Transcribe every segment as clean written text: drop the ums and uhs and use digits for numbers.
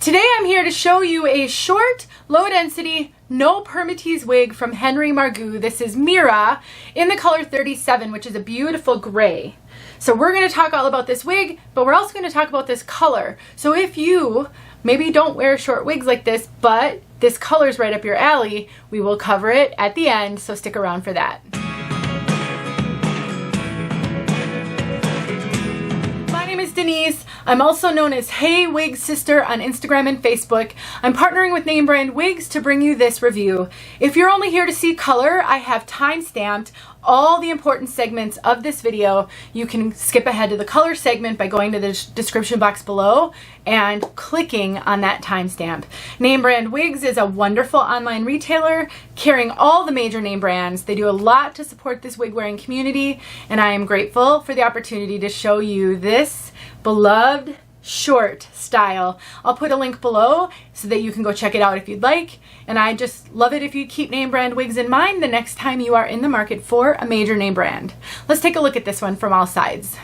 Today I'm here to show you a short, low density, no permatease wig from Henry Margu. This is Mira in the color 37, which is a beautiful gray. So we're going to talk all about this wig, but we're also going to talk about this color. So if you maybe don't wear short wigs like this, but this color is right up your alley, we will cover it at the end, so stick around for that. My name is Denise. I'm also known as heywigsister on Instagram and Facebook. I'm partnering with name brand wigs to bring you this review. If you're only here to see color, I have time-stamped all the important segments of this video. You can skip ahead to the color segment by going to the description box below and clicking on that timestamp. Name Brand Wigs is a wonderful online retailer carrying all the major name brands. They do a lot to support this wig wearing community, and I am grateful for the opportunity to show you this beloved short style. I'll put a link below so that you can go check it out if you'd like, and I just love it if you keep name brand wigs in mind the next time you are in the market for a major name brand. Let's take a look at this one from all sides.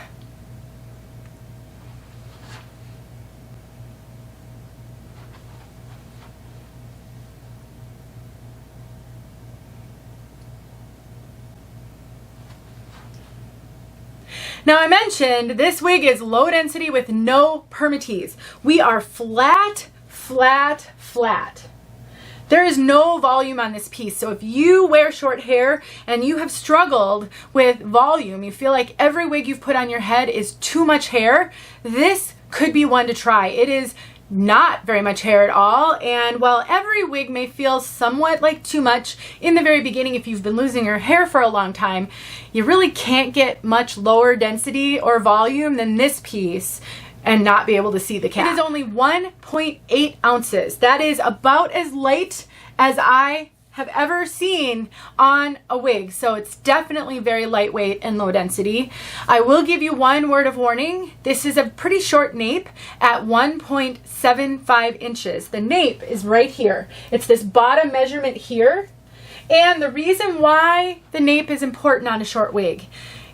Now I mentioned this wig is low density with no permatease. We are flat, flat, flat. There is no volume on this piece. So if you wear short hair and you have struggled with volume, you feel like every wig you've put on your head is too much hair, this could be one to try. It is not very much hair at all, and while every wig may feel somewhat like too much in the very beginning if you've been losing your hair for a long time, you really can't get much lower density or volume than this piece and not be able to see the cap. It is only 1.8 ounces. That is about as light as I have ever seen on a wig, so it's definitely very lightweight and low density. I will give you one word of warning. This is a pretty short nape at 1.75 inches. The nape is right here. It's this bottom measurement here, and the reason why the nape is important on a short wig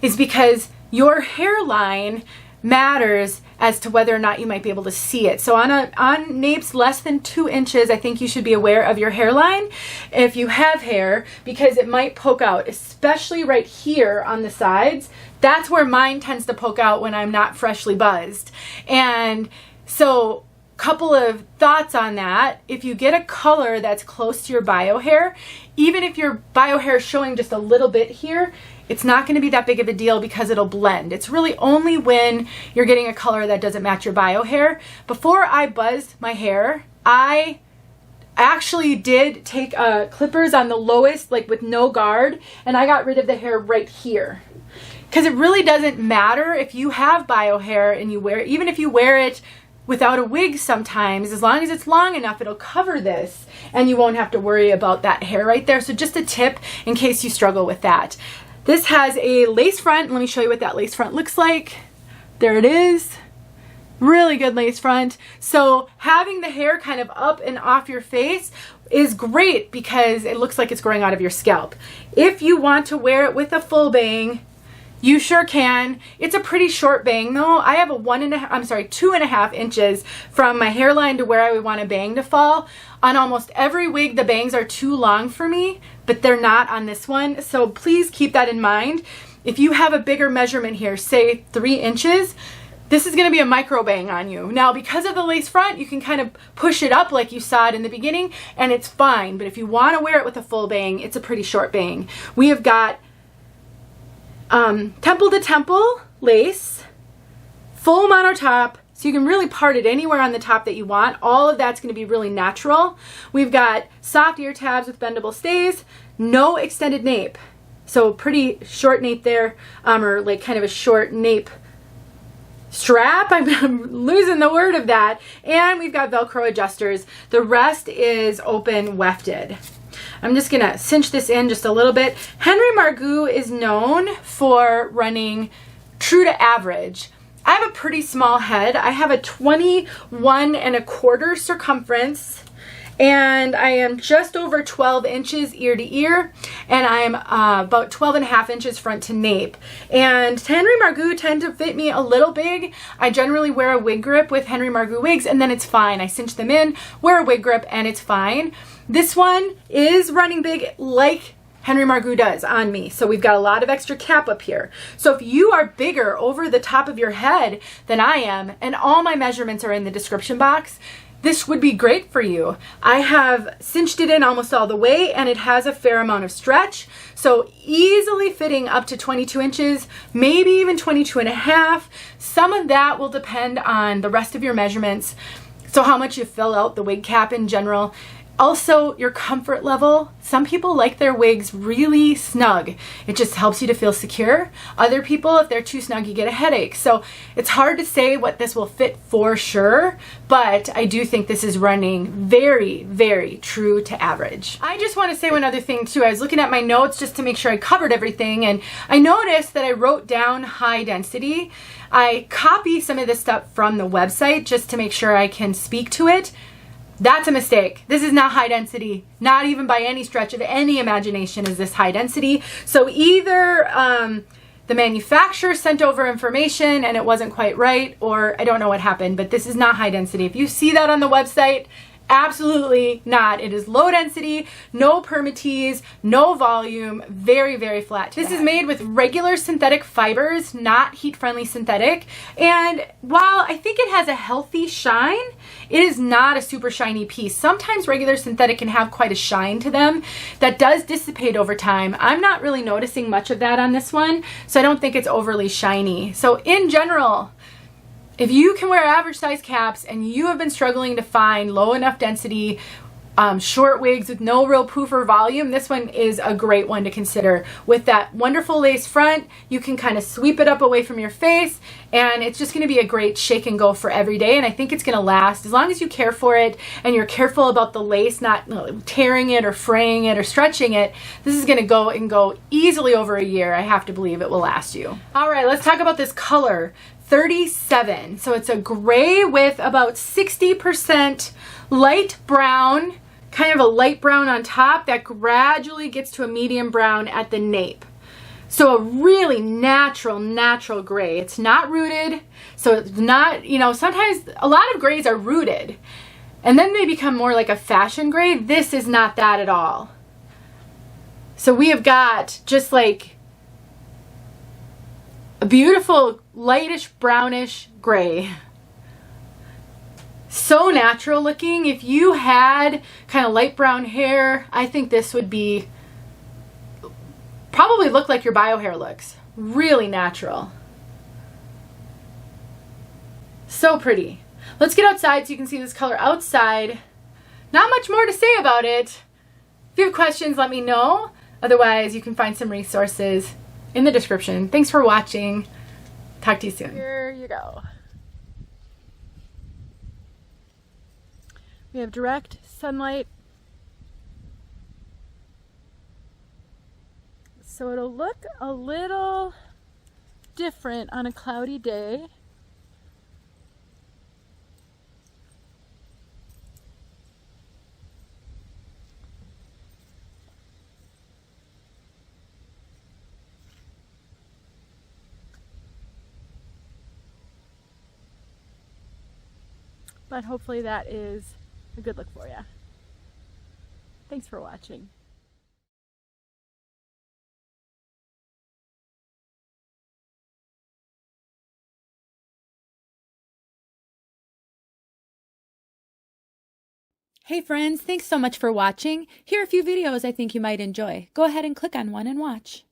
is because your hairline matters as to whether or not you might be able to see it. So on napes less than 2 inches, I think you should be aware of your hairline if you have hair, because it might poke out, especially right here on the sides. That's where mine tends to poke out when I'm not freshly buzzed. And so couple of thoughts on that. If you get a color that's close to your bio hair, even if your bio hair is showing just a little bit here, it's not going to be that big of a deal because it'll blend. It's really only when you're getting a color that doesn't match your bio hair. Before I buzzed my hair, I actually did take clippers on the lowest, like with no guard, and I got rid of the hair right here. Because it really doesn't matter if you have bio hair and you wear it, even if you wear it without a wig sometimes, as long as it's long enough, it'll cover this and you won't have to worry about that hair right there. So just a tip in case you struggle with that. This has a lace front. Let me show you what that lace front looks like. There it is. Really good lace front. So having the hair kind of up and off your face is great because it looks like it's growing out of your scalp. If you want to wear it with a full bang, you sure can. It's a pretty short bang though. I have a 2.5 inches from my hairline to where I would want a bang to fall. On almost every wig, the bangs are too long for me, but they're not on this one. So please keep that in mind. If you have a bigger measurement here, say 3 inches, this is going to be a micro bang on you. Now, because of the lace front, you can kind of push it up like you saw it in the beginning, and it's fine. But if you want to wear it with a full bang, it's a pretty short bang. We have got temple to temple lace, full mono top, so you can really part it anywhere on the top that you want. All of that's going to be really natural. We've got soft ear tabs with bendable stays, no extended nape, so pretty short nape there, or like kind of a short nape strap. I'm losing the word of that. And we've got Velcro adjusters. The rest is open wefted. I'm just gonna cinch this in just a little bit. Henry Margu is known for running true to average. I have a pretty small head. I have a 21 1/4 circumference, and I am just over 12 inches ear to ear, and I'm about 12.5 inches front to nape. And Henry Margu tend to fit me a little big. I generally wear a wig grip with Henry Margu wigs, and then it's fine. I cinch them in, wear a wig grip, and it's fine. This one is running big like Henry Margu does on me. So we've got a lot of extra cap up here. So if you are bigger over the top of your head than I am, and all my measurements are in the description box, this would be great for you. I have cinched it in almost all the way, and it has a fair amount of stretch. So easily fitting up to 22 inches, maybe even 22.5. Some of that will depend on the rest of your measurements. So how much you fill out the wig cap in general. Also, your comfort level. Some people like their wigs really snug. It just helps you to feel secure. Other people, if they're too snug, you get a headache. So it's hard to say what this will fit for sure, but I do think this is running very, very true to average. I just want to say one other thing too. I was looking at my notes just to make sure I covered everything, and I noticed that I wrote down high density. I copy some of this stuff from the website just to make sure I can speak to it. That's a mistake. This is not high density. Not even by any stretch of any imagination is this high density. So either the manufacturer sent over information and it wasn't quite right, or I don't know what happened, but this is not high density. If you see that on the website, absolutely not. It is low density, no Permatease, no volume, very, very flat. This is made with regular synthetic fibers, not heat-friendly synthetic. And while I think it has a healthy shine, it is not a super shiny piece. Sometimes regular synthetic can have quite a shine to them that does dissipate over time. I'm not really noticing much of that on this one, so I don't think it's overly shiny. So in general, if you can wear average size caps and you have been struggling to find low enough density short wigs with no real poof or volume, this one is a great one to consider. With that wonderful lace front, you can kind of sweep it up away from your face, and it's just going to be a great shake and go for every day. And I think it's going to last as long as you care for it and you're careful about the lace not tearing it or fraying it or stretching it. This is going to go and go easily over a year. I have to believe it will last you. All right, let's talk about this color. 37. So it's a gray with about 60% light brown, kind of a light brown on top that gradually gets to a medium brown at the nape. So a really natural gray. It's not rooted, so it's not, you know, sometimes a lot of grays are rooted and then they become more like a fashion gray. This is not that at all. So we have got just like a beautiful lightish brownish gray. So natural looking. If you had kind of light brown hair, I think this would be probably look like your bio hair looks. Really natural. So pretty. Let's get outside so you can see this color outside. Not much more to say about it. If you have questions, let me know. Otherwise, you can find some resources in the description. Thanks for watching. Talk to you soon. Here you go. We have direct sunlight. So it'll look a little different on a cloudy day. But hopefully that is a good look for you. Thanks for watching. Hey friends, thanks so much for watching. Here are a few videos I think you might enjoy. Go ahead and click on one and watch.